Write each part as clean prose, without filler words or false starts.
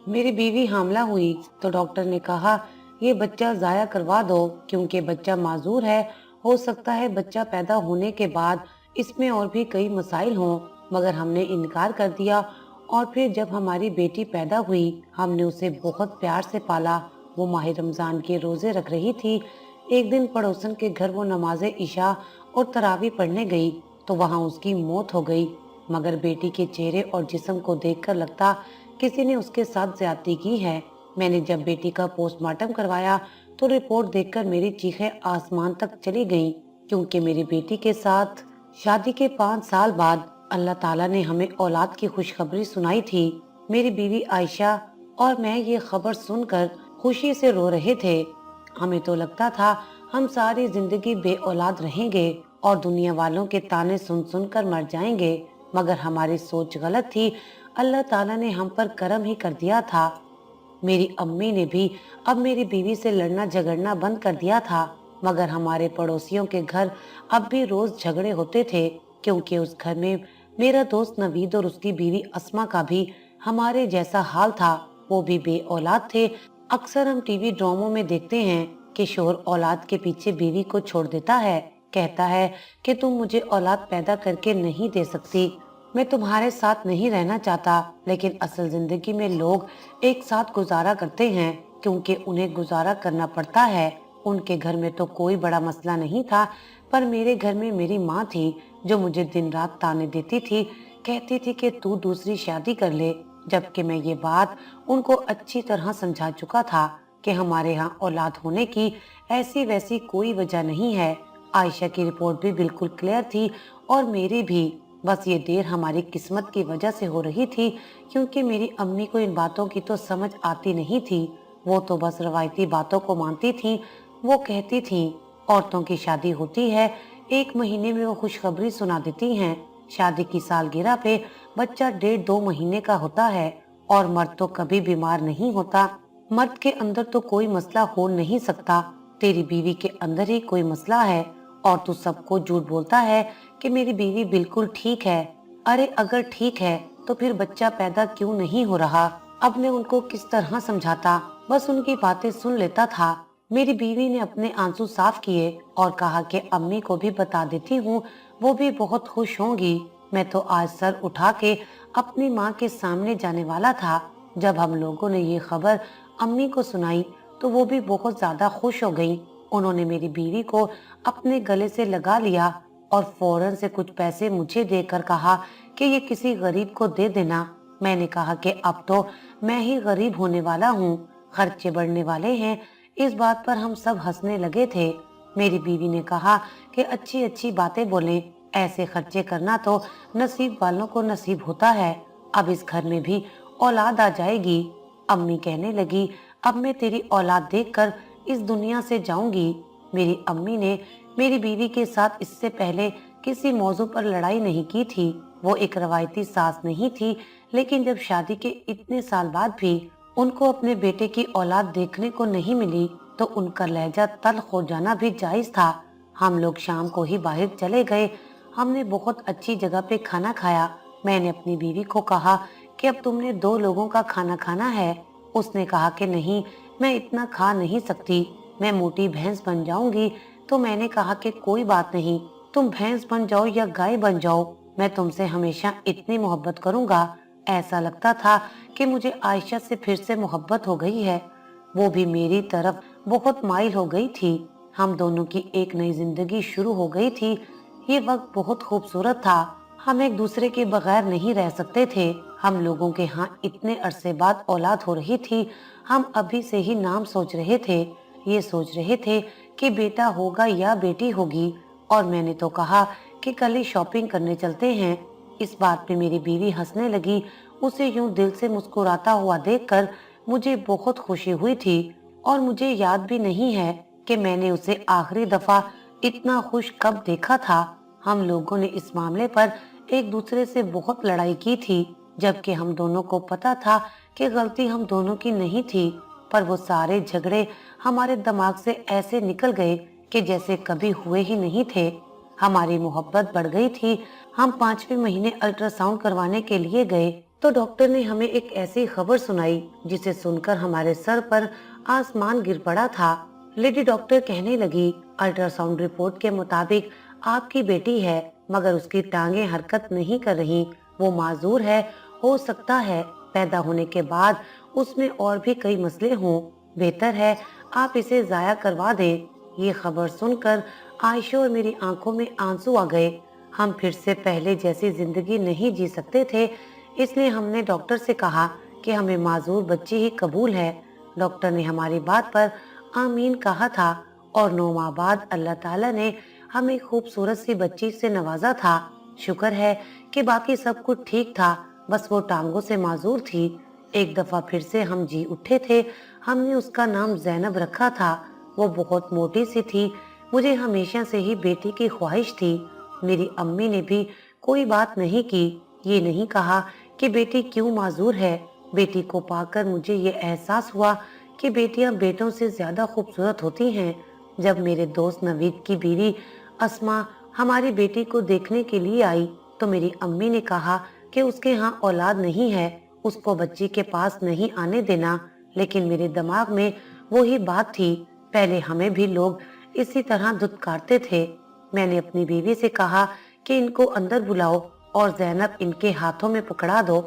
मेरी बीवी हामला हुई तो डॉक्टर ने कहा ये बच्चा जाया करवा दो क्योंकि बच्चा माजूर है। हो सकता है बच्चा पैदा होने के बाद इसमें और भी कई मसाइल हों, मगर हमने इनकार कर दिया। और फिर जब हमारी बेटी पैदा हुई हमने उसे बहुत प्यार से पाला। वो माह रमजान के रोजे रख रही थी। एक दिन पड़ोसन के घर वो नमाज इशा और तरावी पढ़ने गई तो वहां उसकी मौत हो गई। मगर बेटी के चेहरे और जिस्म को देखकर लगता किसी ने उसके साथ ज्यादती की है। मैंने जब बेटी का पोस्टमार्टम करवाया तो रिपोर्ट देखकर मेरी चीखें आसमान तक चली गईं, क्योंकि मेरी बेटी के साथ शादी के 5 साल बाद अल्लाह ताला ने हमें औलाद की खुशखबरी सुनाई थी। मेरी बीवी आयशा और मैं ये खबर सुनकर खुशी से रो रहे थे। हमें तो लगता था हम सारी जिंदगी बे औलाद रहेंगे और दुनिया वालों के ताने सुन सुन कर मर जाएंगे, मगर हमारी सोच गलत थी। अल्लाह ताला ने हम पर करम ही कर दिया था। मेरी अम्मी ने भी अब मेरी बीवी से लड़ना झगड़ना बंद कर दिया था, मगर हमारे पड़ोसियों के घर अब भी रोज झगड़े होते थे, क्योंकि उस घर में मेरा दोस्त नवीद और उसकी बीवी अस्मा का भी हमारे जैसा हाल था। वो भी बे औलाद थे। अक्सर हम टीवी ड्रामों में देखते हैं कि शोहर औलाद के पीछे बीवी को छोड़ देता है, कहता है कि तुम मुझे औलाद पैदा करके नहीं दे सकती, मैं तुम्हारे साथ नहीं रहना चाहता। लेकिन असल जिंदगी में लोग एक साथ गुजारा करते हैं क्योंकि उन्हें गुजारा करना पड़ता है। उनके घर में तो कोई बड़ा मसला नहीं था, पर मेरे घर में मेरी माँ थी जो मुझे दिन रात ताने देती थी, कहती थी कि तू दूसरी शादी कर ले, जबकि मैं ये बात उनको अच्छी तरह समझा चुका था कि हमारे यहाँ औलाद होने की ऐसी वैसी कोई वजह नहीं है। आयशा की रिपोर्ट भी बिल्कुल क्लियर थी और मेरी भी। बस ये देर हमारी किस्मत की वजह से हो रही थी, क्योंकि मेरी अम्मी को इन बातों की तो समझ आती नहीं थी। वो तो बस रवायती बातों को मानती थी। वो कहती थी औरतों की शादी होती है, 1 महीने में वो खुशखबरी सुना देती हैं। शादी की सालगिरह पे बच्चा 1.5-2 महीने का होता है और मर्द तो कभी बीमार नहीं होता। मर्द के अंदर तो कोई मसला हो नहीं सकता। तेरी बीवी के अंदर ही कोई मसला है और तू सबको झूठ बोलता है कि मेरी बीवी बिल्कुल ठीक है। अरे अगर ठीक है तो फिर बच्चा पैदा क्यों नहीं हो रहा? अब मैं उनको किस तरह समझाता? बस उनकी बातें सुन लेता था। मेरी बीवी ने अपने आंसू साफ किए और कहा कि अम्मी को भी बता देती हूँ, वो भी बहुत खुश होंगी। मैं तो आज सर उठा के अपनी माँ के सामने जाने वाला था। जब हम लोगों ने ये खबर अम्मी को सुनाई तो वो भी बहुत ज्यादा खुश हो गई। उन्होंने मेरी बीवी को अपने गले से लगा लिया और फौरन से कुछ पैसे मुझे देकर कहा कि ये किसी गरीब को दे देना। मैंने कहा कि अब तो मैं ही गरीब होने वाला हूँ, खर्चे बढ़ने वाले हैं। इस बात पर हम सब हंसने लगे थे। मेरी बीवी ने कहा कि अच्छी अच्छी बातें बोलें, ऐसे खर्चे करना तो नसीब वालों को नसीब होता है। अब इस घर में भी औलाद आ जाएगी। अम्मी कहने लगी, अब मैं तेरी औलाद देखकर इस दुनिया से जाऊंगी। मेरी अम्मी ने मेरी बीवी के साथ इससे पहले किसी मौजू पर लड़ाई नहीं की थी। वो एक रवायती सास नहीं थी, लेकिन जब शादी के इतने साल बाद भी उनको अपने बेटे की औलाद देखने को नहीं मिली तो उनका लहजा तल्ख हो जाना भी जायज था। हम लोग शाम को ही बाहर चले गए। हमने बहुत अच्छी जगह पे खाना खाया। मैंने अपनी बीवी को कहा कि अब तुमने 2 लोगों का खाना खाना है। उसने कहा कि नहीं, मैं इतना खा नहीं सकती, मैं मोटी भैंस बन जाऊंगी। तो मैंने कहा कि कोई बात नहीं, तुम भैंस बन जाओ या गाय बन जाओ, मैं तुमसे हमेशा इतनी मोहब्बत करूंगा। ऐसा लगता था कि मुझे आयशा से फिर से मोहब्बत हो गई है। वो भी मेरी तरफ बहुत माइल हो गई थी। हम दोनों की एक नई जिंदगी शुरू हो गई थी। ये वक्त बहुत खूबसूरत था। हम एक दूसरे के बगैर नहीं रह सकते थे। हम लोगों के यहाँ इतने अरसे बाद औलाद हो रही थी। हम अभी से ही नाम सोच रहे थे। ये सोच रहे थे कि बेटा होगा या बेटी होगी। और मैंने तो कहा कि कल ही शॉपिंग करने चलते हैं। इस बात पे मेरी बीवी हंसने लगी। उसे यूं दिल से मुस्कुराता हुआ देखकर मुझे बहुत खुशी हुई थी और मुझे याद भी नहीं है कि मैंने उसे आखिरी दफा इतना खुश कब देखा था। हम लोगों ने इस मामले पर एक दूसरे से बहुत लड़ाई की थी, जबकि हम दोनों को पता था कि गलती हम दोनों की नहीं थी। पर वो सारे झगड़े हमारे दिमाग से ऐसे निकल गए कि जैसे कभी हुए ही नहीं थे। हमारी मोहब्बत बढ़ गई थी। हम 5वें महीने अल्ट्रासाउंड करवाने के लिए गए तो डॉक्टर ने हमें एक ऐसी खबर सुनाई जिसे सुनकर हमारे सर पर आसमान गिर पड़ा था। लेडी डॉक्टर कहने लगी, अल्ट्रासाउंड रिपोर्ट के मुताबिक आपकी बेटी है, मगर उसकी टांगें हरकत नहीं कर रही। वो माजूर है। हो सकता है पैदा होने के बाद उसमें और भी कई मसले हों। बेहतर है आप इसे जाया करवा दें। ये खबर सुनकर आयशा और मेरी आंखों में आंसू आ गए। हम फिर से पहले जैसी जिंदगी नहीं जी सकते थे, इसलिए हमने डॉक्टर से कहा कि हमें माजूर बच्ची ही कबूल है। डॉक्टर ने हमारी बात पर आमीन कहा था और 9 माह बाद अल्लाह ताला ने हमें खूबसूरत सी बच्ची से नवाजा था। शुक्र है कि बाकी सब कुछ ठीक था, बस वो टांगों से माजूर थी। एक दफा फिर से हम जी उठे थे। हमने उसका नाम ज़ैनब रखा था। वो बहुत मोटी सी थी। मुझे हमेशा से ही बेटी की ख्वाहिश थी। मेरी अम्मी ने भी कोई बात नहीं की, ये नहीं कहा कि बेटी क्यों माजूर है। बेटी को पाकर मुझे ये एहसास हुआ कि बेटियां बेटों से ज्यादा खूबसूरत होती हैं। जब मेरे दोस्त नवीद की बीवी अस्मा हमारी बेटी को देखने के लिए आई, तो मेरी अम्मी ने कहा कि उसके यहाँ औलाद नहीं है, उसको बच्ची के पास नहीं आने देना। लेकिन मेरे दिमाग में वही बात थी। पहले हमें भी लोग इसी तरह धुतकारते थे। मैंने अपनी बीवी से कहा कि इनको अंदर बुलाओ और ज़ैनब इनके हाथों में पकड़ा दो।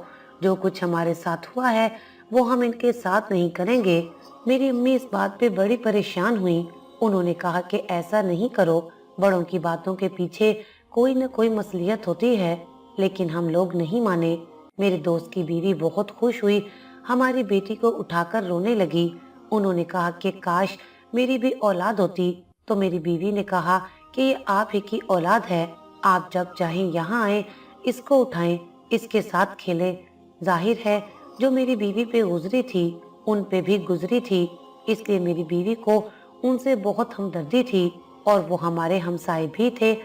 जो कुछ हमारे साथ हुआ है वो हम इनके साथ नहीं करेंगे। मेरी अम्मी इस बात पे बड़ी परेशान हुई। उन्होंने कहा कि ऐसा नहीं करो, बड़ों की बातों के पीछे कोई न कोई मसलियत होती है। लेकिन हम लोग नहीं माने। मेरे दोस्त की बीवी बहुत खुश हुई, हमारी बेटी को उठाकर रोने लगी। उन्होंने कहा कि काश मेरी भी औलाद होती। तो मेरी बीवी ने कहा कि ये आप ही की औलाद है, आप जब चाहें यहाँ आए, इसको उठाएं, इसके साथ खेलें। जाहिर है जो मेरी बीवी पे गुजरी थी उन पे भी गुजरी थी, इसलिए मेरी बीवी को उनसे बहुत हमदर्दी थी और वो हमारे हमसाए भी थे।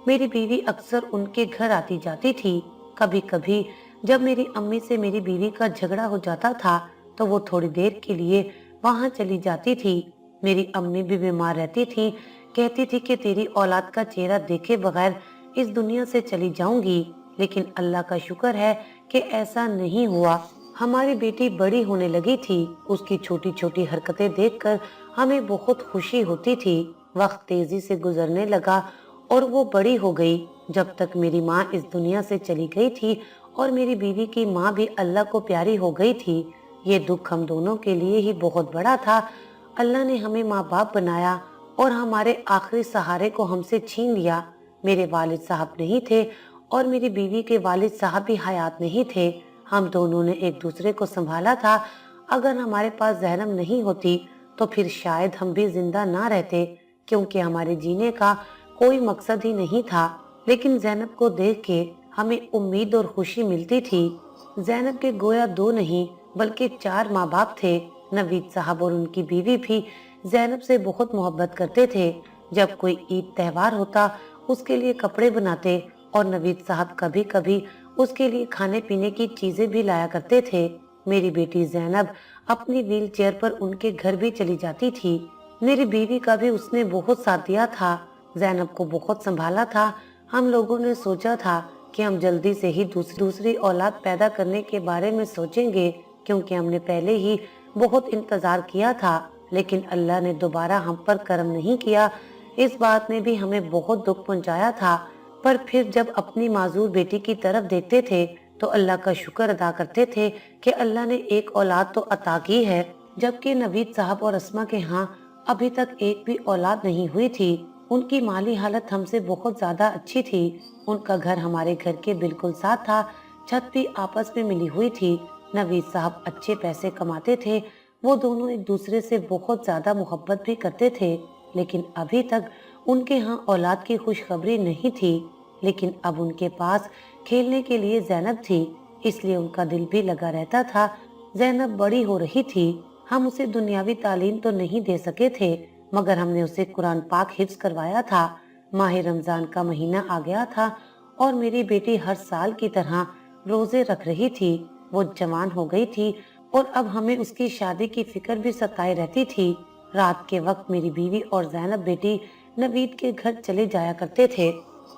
मेरी बीवी अक्सर उनके घर आती जाती थी। कभी कभी जब मेरी अम्मी से मेरी बीवी का झगड़ा हो जाता था तो वो थोड़ी देर के लिए वहां चली जाती थी। मेरी अम्मी भी बीमार रहती थी, कहती थी कि तेरी औलाद का चेहरा देखे बगैर इस दुनिया से चली जाऊंगी। लेकिन अल्लाह का शुक्र है कि ऐसा नहीं हुआ। हमारी बेटी बड़ी होने लगी थी। उसकी छोटी छोटी हरकतें देखकर हमें बहुत खुशी होती थी। वक्त तेजी से गुजरने लगा और वो बड़ी हो गई। जब तक मेरी माँ इस दुनिया से चली गई थी और मेरी बीवी की माँ भी अल्लाह को प्यारी हो गई थी। ये दुख हम दोनों के लिए ही बहुत बड़ा था। अल्लाह ने हमें माँ बाप बनाया और हमारे आखिरी सहारे को हमसे छीन लिया। मेरे वालिद साहब नहीं थे और मेरी बीवी के वालिद साहब भी हयात नहीं थे। हम दोनों ने एक दूसरे को संभाला था। अगर हमारे पास ज़ैनब नहीं होती तो फिर शायद हम भी जिंदा ना रहते, क्योंकि हमारे जीने का कोई मकसद ही नहीं था। लेकिन ज़ैनब को देख के हमें उम्मीद और खुशी मिलती थी। ज़ैनब के गोया 2 नहीं बल्कि 4 माँ बाप थे। नवीद साहब और उनकी बीवी भी ज़ैनब से बहुत मोहब्बत करते थे। जब कोई ईद त्योहार होता उसके लिए कपड़े बनाते और नवीद साहब कभी कभी उसके लिए खाने पीने की चीजें भी लाया करते थे। मेरी बेटी ज़ैनब अपनी व्हील चेयर पर उनके घर भी चली जाती थी। मेरी बीवी का भी उसने बहुत साथ दिया था। ज़ैनब को बहुत संभाला था। हम लोगों ने सोचा था कि हम जल्दी से ही दूसरी औलाद पैदा करने के बारे में सोचेंगे, क्योंकि हमने पहले ही बहुत इंतजार किया था। लेकिन अल्लाह ने दोबारा हम पर करम नहीं किया। इस बात ने भी हमें बहुत दुख पहुंचाया था। पर फिर जब अपनी माजूर बेटी की तरफ देखते थे तो अल्लाह का शुक्र अदा करते थे कि अल्लाह ने एक औलाद तो अता की है। जबकि नवीद साहब और अस्मा के यहाँ अभी तक एक भी औलाद नहीं हुई थी। उनकी माली हालत हमसे बहुत ज्यादा अच्छी थी। उनका घर हमारे घर के बिल्कुल साथ था। छत भी आपस में मिली हुई थी। नवीद साहब अच्छे पैसे कमाते थे। वो दोनों एक दूसरे से बहुत ज्यादा मोहब्बत भी करते थे। लेकिन अभी तक उनके यहाँ औलाद की खुशखबरी नहीं थी। लेकिन अब उनके पास खेलने के लिए ज़ैनब थी, इसलिए उनका दिल भी लगा रहता था। ज़ैनब बड़ी हो रही थी। हम उसे दुनियावी तालीम तो नहीं दे सके थे, मगर हमने उसे कुरान पाक हिफ्ज करवाया था। माह रमजान का महीना आ गया था और मेरी बेटी हर साल की तरह रोजे रख रही थी। वो जवान हो गई थी और अब हमें उसकी शादी की फिक्र भी सताए रहती थी। रात के वक्त मेरी बीवी और ज़ैनब बेटी नवीद के घर चले जाया करते थे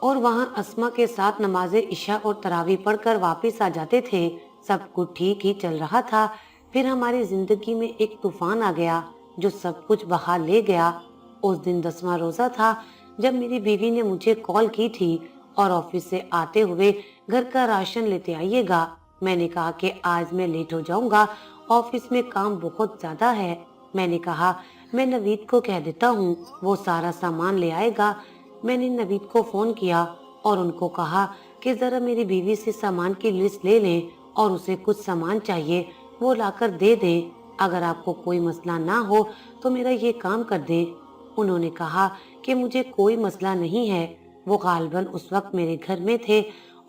और वहाँ अस्मा के साथ नमाजे इशा और तरावी पढ़कर वापस आ जाते थे। सब कुछ ठीक ही चल रहा था। फिर हमारी जिंदगी में एक तूफान आ गया जो सब कुछ बहा ले गया। उस दिन 10वां रोजा था जब मेरी बीवी ने मुझे कॉल की थी और ऑफिस से आते हुए घर का राशन लेते आइएगा। मैंने कहा कि आज मैं लेट हो जाऊंगा, ऑफिस में काम बहुत ज्यादा है। मैंने कहा मैं नवीद को कह देता हूँ, वो सारा सामान ले आएगा। मैंने नवीद को फोन किया और उनको कहा कि जरा मेरी बीवी से सामान की लिस्ट ले लें और उसे कुछ सामान चाहिए वो लाकर दे दें। अगर आपको कोई मसला ना हो तो मेरा ये काम कर दें। उन्होंने कहा कि मुझे कोई मसला नहीं है। वो गालबन उस वक्त मेरे घर में थे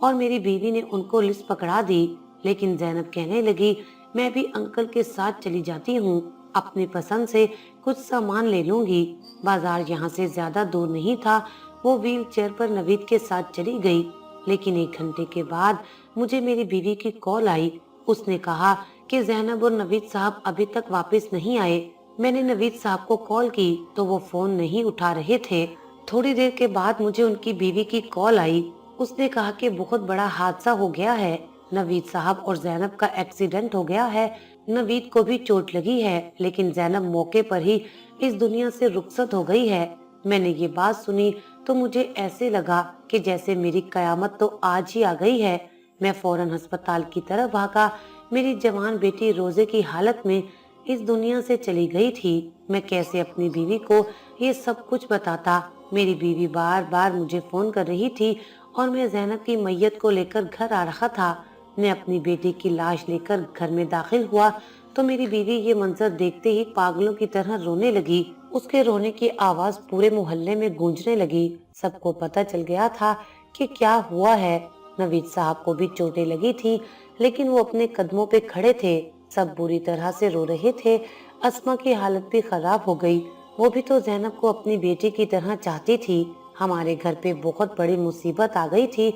और मेरी बीवी ने उनको लिस्ट पकड़ा दी। लेकिन जैनब कहने लगी, मैं भी अंकल के साथ चली जाती हूँ, अपनी पसंद से कुछ सामान ले लूंगी। बाजार यहाँ से ज्यादा दूर नहीं था। वो व्हील चेयर पर नवीद के साथ चली गई। लेकिन 1 घंटे के बाद मुझे मेरी बीवी की कॉल आई। उसने कहा कि जैनब और नवीद साहब अभी तक वापस नहीं आए। मैंने नवीद साहब को कॉल की तो वो फोन नहीं उठा रहे थे। थोड़ी देर के बाद मुझे उनकी बीवी की कॉल आई। उसने कहा कि बहुत बड़ा हादसा हो गया है, नवीद साहब और जैनब का एक्सीडेंट हो गया है। नवीद को भी चोट लगी है लेकिन जैनब मौके पर ही इस दुनिया से रुखसत हो गई है। मैंने ये बात सुनी तो मुझे ऐसे लगा कि जैसे मेरी कयामत तो आज ही आ गई है। मैं फौरन अस्पताल की तरफ भागा। मेरी जवान बेटी रोजे की हालत में इस दुनिया से चली गई थी। मैं कैसे अपनी बीवी को ये सब कुछ बताता। मेरी बीवी बार बार मुझे फोन कर रही थी और मैं जैनब की मैयत को लेकर घर आ रहा था। मैं अपनी बेटी की लाश लेकर घर में दाखिल हुआ तो मेरी बीवी ये मंजर देखते ही पागलों की तरह रोने लगी। उसके रोने की आवाज पूरे मोहल्ले में गूंजने लगी। सबको पता चल गया था कि क्या हुआ है। नवीद साहब को भी चोटें लगी थी लेकिन वो अपने कदमों पे खड़े थे। सब बुरी तरह से रो रहे थे। अस्मा की हालत भी खराब हो गई। वो भी तो जैनब को अपनी बेटी की तरह चाहती थी। हमारे घर पे बहुत बड़ी मुसीबत आ गई थी।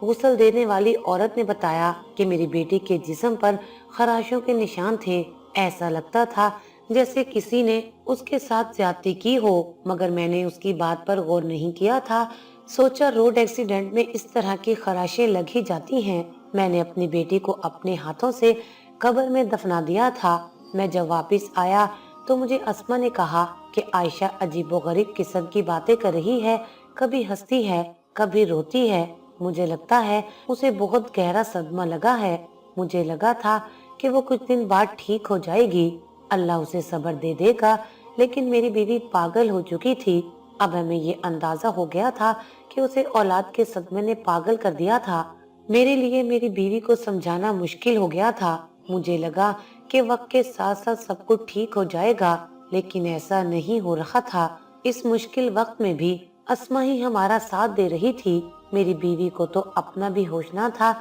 गुस्ल देने वाली औरत ने बताया कि मेरी बेटी के जिस्म पर खराशों के निशान थे। ऐसा लगता था जैसे किसी ने उसके साथ ज्यादती की हो, मगर मैंने उसकी बात पर गौर नहीं किया था। सोचा रोड एक्सीडेंट में इस तरह की खराशें लग ही जाती हैं। मैंने अपनी बेटी को अपने हाथों से कब्र में दफना दिया था। मैं जब वापस आया तो मुझे अस्मा ने कहा कि आयशा अजीबोगरीब किस्म की बातें कर रही है, कभी हंसती है, कभी रोती है। मुझे लगता है उसे बहुत गहरा सदमा लगा है। मुझे लगा था कि वो कुछ दिन बाद ठीक हो जाएगी, अल्लाह उसे सब्र दे देगा। लेकिन मेरी बीवी पागल हो चुकी थी। अब हमें ये अंदाजा हो गया था कि उसे औलाद के सदमे ने पागल कर दिया था। मेरे लिए मेरी बीवी को समझाना मुश्किल हो गया था। मुझे लगा कि वक्त के साथ साथ सब कुछ ठीक हो जाएगा, लेकिन ऐसा नहीं हो रहा था। इस मुश्किल वक्त में भी अस्मा ही हमारा साथ दे रही थी। मेरी बीवी को तो अपना भी होश ना था।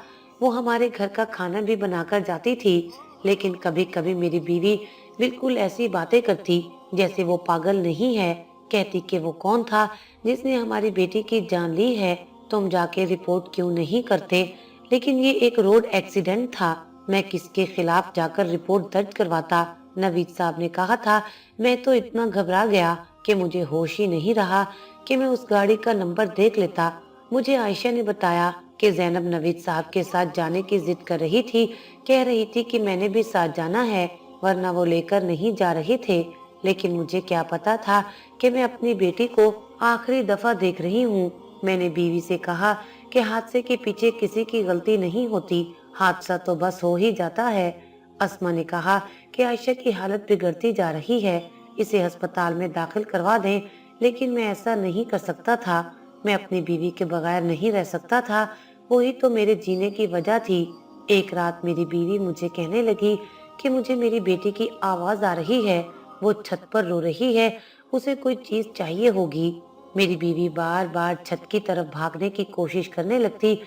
वो हमारे घर का खाना भी बनाकर जाती थी। लेकिन कभी कभी मेरी बीवी बिल्कुल ऐसी बातें करती जैसे वो पागल नहीं है। कहती कि वो कौन था जिसने हमारी बेटी की जान ली है, तुम जाके रिपोर्ट क्यों नहीं करते। लेकिन ये एक रोड एक्सीडेंट था, मैं किसके खिलाफ जाकर रिपोर्ट दर्ज करवाता। नवीद साहब ने कहा था। मैं तो इतना घबरा गया कि मुझे होश ही नहीं रहा कि मैं उस गाड़ी का नंबर देख लेता। मुझे आयशा ने बताया कि जैनब नवीद साहब के साथ जाने की जिद कर रही थी। कह रही थी कि मैंने भी साथ जाना है, वरना वो लेकर नहीं जा रहे थे। लेकिन मुझे क्या पता था कि मैं अपनी बेटी को आखिरी दफा देख रही हूँ। मैंने बीवी से कहा कि हादसे के पीछे किसी की गलती नहीं होती, हादसा तो बस हो ही जाता है। अस्मा ने कहा कि आयशा की हालत बिगड़ती जा रही है, इसे अस्पताल में दाखिल करवा दें। लेकिन मैं ऐसा नहीं कर सकता था। मैं अपनी बीवी के बगैर नहीं रह सकता था। वही तो मेरे जीने की वजह थी। एक रात मेरी बीवी मुझे कहने लगी कि मुझे मेरी बेटी की आवाज आ रही है, वो छत पर रो रही है, उसे कोई चीज चाहिए होगी। मेरी बीवी बार बार छत की तरफ भागने की कोशिश करने लगती।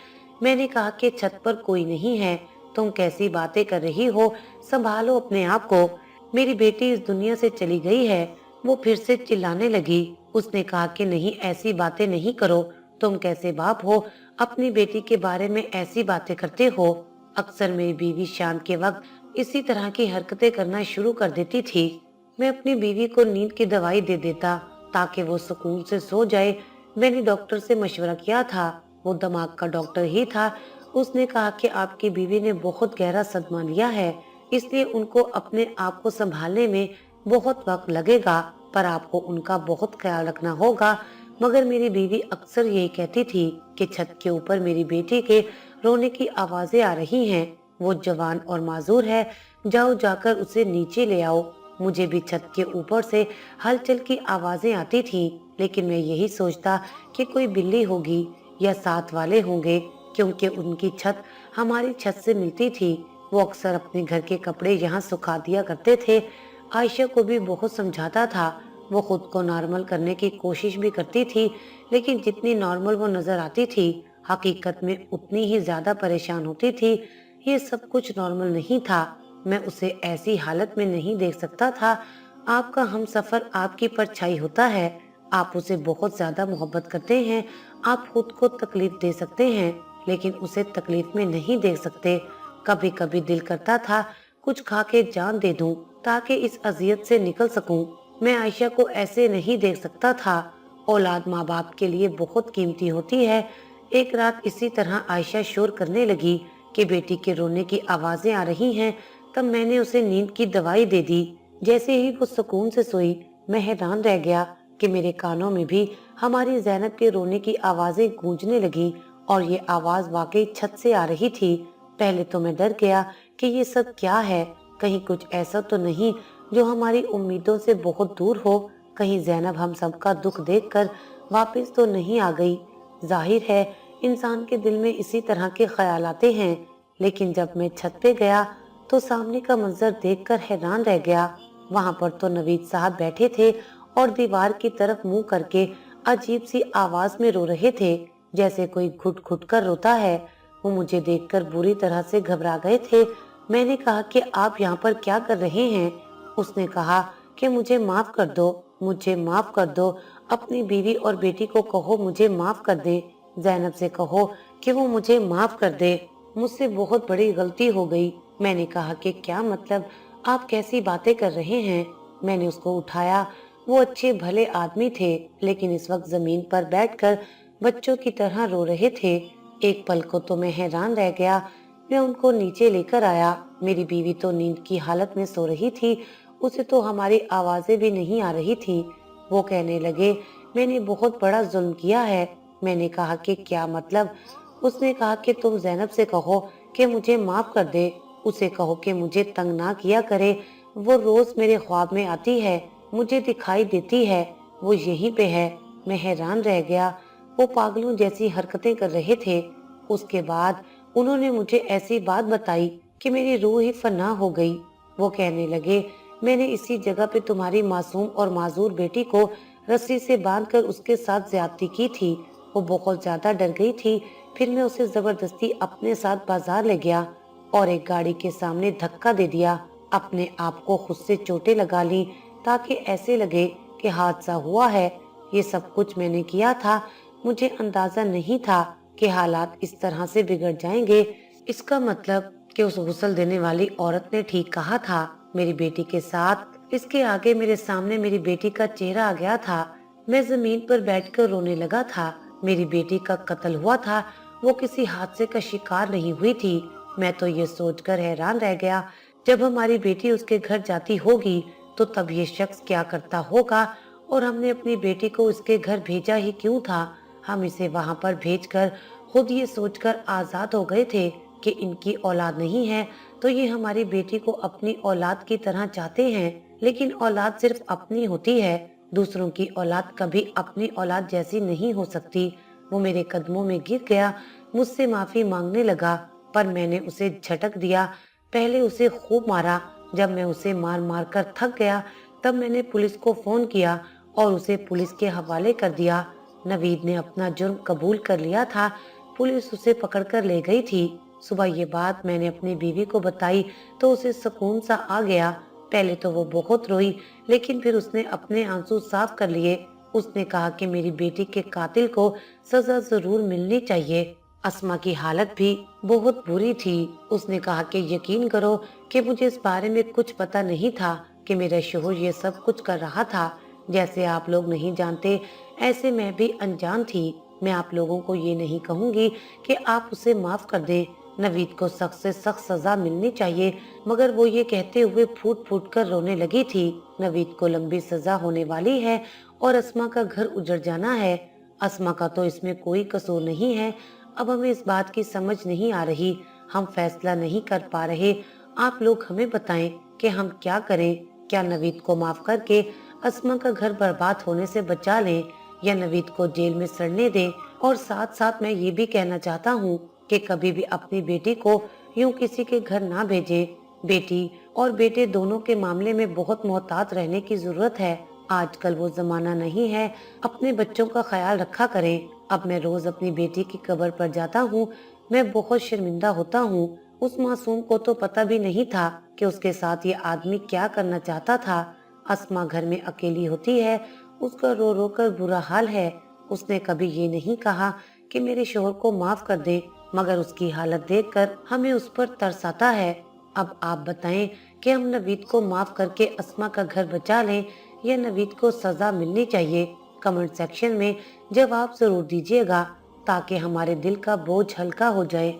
मैंने कहा कि छत पर कोई नहीं है, तुम कैसी बातें कर रही हो, संभालो अपने आप को। मेरी बेटी इस दुनिया से चली गई है। वो फिर से चिल्लाने लगी। उसने कहा कि नहीं, ऐसी बातें नहीं करो, तुम कैसे बाप हो, अपनी बेटी के बारे में ऐसी बातें करते हो। अक्सर मेरी बीवी शाम के वक्त इसी तरह की हरकतें करना शुरू कर देती थी। मैं अपनी बीवी को नींद की दवाई दे देता ताकि वो सुकून से सो जाए। मैंने डॉक्टर से मशवरा किया था, वो दिमाग का डॉक्टर ही था। उसने कहा कि आपकी बीवी ने बहुत गहरा सदमा लिया है, इसलिए उनको अपने आप को संभालने में बहुत वक्त लगेगा, पर आपको उनका बहुत ख्याल रखना होगा। मगर मेरी बीवी अक्सर यही कहती थी कि छत के ऊपर मेरी बेटी के रोने की आवाजें आ रही हैं। वो जवान और माजूर है, जाओ जाकर उसे नीचे ले आओ। मुझे भी छत के ऊपर से हलचल की आवाजें आती थी, लेकिन मैं यही सोचता कि कोई बिल्ली होगी या साथ वाले होंगे, क्योंकि उनकी छत हमारी छत से मिलती थी। वो अक्सर अपने घर के कपड़े यहाँ सुखा दिया करते थे। आयशा को भी बहुत समझाता था। वो खुद को नॉर्मल करने की कोशिश भी करती थी, लेकिन जितनी नॉर्मल वो नजर आती थी, हकीकत में उतनी ही ज्यादा परेशान होती थी। ये सब कुछ नॉर्मल नहीं था। मैं उसे ऐसी हालत में नहीं देख सकता था। आपका हमसफर आपकी परछाई होता है। आप उसे बहुत ज्यादा मोहब्बत करते हैं। आप खुद को तकलीफ दे सकते हैं, लेकिन उसे तकलीफ में नहीं देख सकते। कभी कभी दिल करता था कुछ खा के जान दे दूं, ताकि इस अजियत से निकल सकूं। मैं आयशा को ऐसे नहीं देख सकता था। औलाद माँ बाप के लिए बहुत कीमती होती है। एक रात इसी तरह आयशा शोर करने लगी कि बेटी के रोने की आवाजें आ रही हैं। तब मैंने उसे नींद की दवाई दे दी। जैसे ही वो सुकून से सोई, मैं हैरान रह गया कि मेरे कानों में भी हमारी ज़ैनब के रोने की आवाजें गूंजने लगी, और ये आवाज वाकई छत से आ रही थी। पहले तो मैं डर गया कि ये सब क्या है, कहीं कुछ ऐसा तो नहीं जो हमारी उम्मीदों से बहुत दूर हो। कहीं ज़ैनब हम सबका दुख देखकर वापस तो नहीं आ गई। जाहिर है इंसान के दिल में इसी तरह के ख्याल आते हैं। लेकिन जब मैं छत पे गया तो सामने का मंजर देखकर हैरान रह गया। वहां पर तो नवीद साहब बैठे थे और दीवार की तरफ मुंह करके अजीब सी आवाज में रो रहे थे, जैसे कोई घुट घुट कर रोता है। वो मुझे देखकर बुरी तरह से घबरा गए थे। मैंने कहा कि आप यहाँ पर क्या कर रहे हैं? उसने कहा कि मुझे माफ कर दो, मुझे माफ कर दो। अपनी बीवी और बेटी को कहो मुझे माफ कर दे। ज़ैनब से कहो कि वो मुझे माफ कर दे। मुझसे बहुत बड़ी गलती हो गई। मैंने कहा कि क्या मतलब, आप कैसी बातें कर रहे हैं? मैंने उसको उठाया। वो अच्छे भले आदमी थे, लेकिन इस वक्त जमीन पर बैठकर बच्चों की तरह रो रहे थे। एक पल को तो मैं हैरान रह गया। मैं उनको नीचे लेकर आया। मेरी बीवी तो नींद की हालत में सो रही थी। उसे तो हमारी आवाजें भी नहीं आ रही थी। वो कहने लगे, मैंने बहुत बड़ा जुल्म किया है। मैंने कहा कि क्या मतलब? उसने कहा कि तुम ज़ैनब से कहो कि मुझे माफ कर दे। उसे कहो कि मुझे तंग ना किया करे। वो रोज मेरे ख्वाब में आती है, मुझे दिखाई देती है। वो यहीं पे है। मैं हैरान रह गया। वो पागलों जैसी हरकतें कर रहे थे। उसके बाद उन्होंने मुझे ऐसी बात बताई कि मेरी रूह ही फना हो गई। वो कहने लगे, मैंने इसी जगह पे तुम्हारी मासूम और माजूर बेटी को रस्सी से बांधकर उसके साथ ज्यादती की थी। वो बहुत ज्यादा डर गई थी। फिर मैं उसे जबरदस्ती अपने साथ बाजार ले गया और एक गाड़ी के सामने धक्का दे दिया। अपने आप को खुद से चोटें लगा ली, ताकि ऐसे लगे कि हादसा हुआ है। ये सब कुछ मैंने किया था। मुझे अंदाजा नहीं था कि हालात इस तरह से बिगड़ जाएंगे। इसका मतलब कि उस गुस्ल देने वाली औरत ने ठीक कहा था। मेरी बेटी के साथ इसके आगे मेरे सामने मेरी बेटी का चेहरा आ गया था। मैं जमीन पर बैठकर रोने लगा था। मेरी बेटी का कत्ल हुआ था। वो किसी हादसे का शिकार नहीं हुई थी। मैं तो ये सोचकर हैरान रह गया, जब हमारी बेटी उसके घर जाती होगी तो तब ये शख्स क्या करता होगा, और हमने अपनी बेटी को उसके घर भेजा ही क्यों था? हम इसे वहां पर भेजकर खुद ये सोचकर आजाद हो गए थे कि इनकी औलाद नहीं है, तो ये हमारी बेटी को अपनी औलाद की तरह चाहते हैं। लेकिन औलाद सिर्फ अपनी होती है, दूसरों की औलाद कभी अपनी औलाद जैसी नहीं हो सकती। वो मेरे कदमों में गिर गया, मुझसे माफी मांगने लगा, पर मैंने उसे झटक दिया। पहले उसे खूब मारा। जब मैं उसे मार मार कर थक गया, तब मैंने पुलिस को फोन किया और उसे पुलिस के हवाले कर दिया। नवीद ने अपना जुर्म कबूल कर लिया था। पुलिस उसे पकड़कर ले गई थी। सुबह ये बात मैंने अपनी बीवी को बताई तो उसे सुकून सा आ गया। पहले तो वो बहुत रोई, लेकिन फिर उसने अपने आंसू साफ कर लिए। उसने कहा कि मेरी बेटी के कातिल को सजा जरूर मिलनी चाहिए। अस्मा की हालत भी बहुत बुरी थी। उसने कहा कि यकीन करो कि मुझे इस बारे में कुछ पता नहीं था कि मेरा शोहर ये सब कुछ कर रहा था। जैसे आप लोग नहीं जानते, ऐसे मैं भी अनजान थी। मैं आप लोगों को ये नहीं कहूंगी कि आप उसे माफ कर दें। नवीद को सख्त से सख्त सजा मिलनी चाहिए। मगर वो ये कहते हुए फूट फूट कर रोने लगी थी। नवीद को लंबी सजा होने वाली है और अस्मा का घर उजड़ जाना है। अस्मा का तो इसमें कोई कसूर नहीं है। अब हमें इस बात की समझ नहीं आ रही, हम फैसला नहीं कर पा रहे। आप लोग हमें बताएं कि हम क्या करें। क्या नवीद को माफ करके अस्मा का घर बर्बाद होने से बचा लें, या नवीद को जेल में सड़ने दें। और साथ साथ मैं ये भी कहना चाहता हूँ कि कभी भी अपनी बेटी को यूं किसी के घर ना भेजें। बेटी और बेटे दोनों के मामले में बहुत मोहतात रहने की जरूरत है। आजकल वो जमाना नहीं है। अपने बच्चों का ख्याल रखा करें। अब मैं रोज अपनी बेटी की कब्र पर जाता हूँ, मैं बहुत शर्मिंदा होता हूँ। उस मासूम को तो पता भी नहीं था कि उसके साथ ये आदमी क्या करना चाहता था। अस्मा घर में अकेली होती है, उसका रो रो कर बुरा हाल है। उसने कभी ये नहीं कहा कि मेरे शोहर को माफ कर दे, मगर उसकी हालत देखकर हमें उस पर तरस आता है। अब आप बताएं कि हम नवीद को माफ करके अस्मा का घर बचा लें, या नवीद को सजा मिलनी चाहिए। कमेंट सेक्शन में जवाब जरूर दीजिएगा ताकि हमारे दिल का बोझ हल्का हो जाए।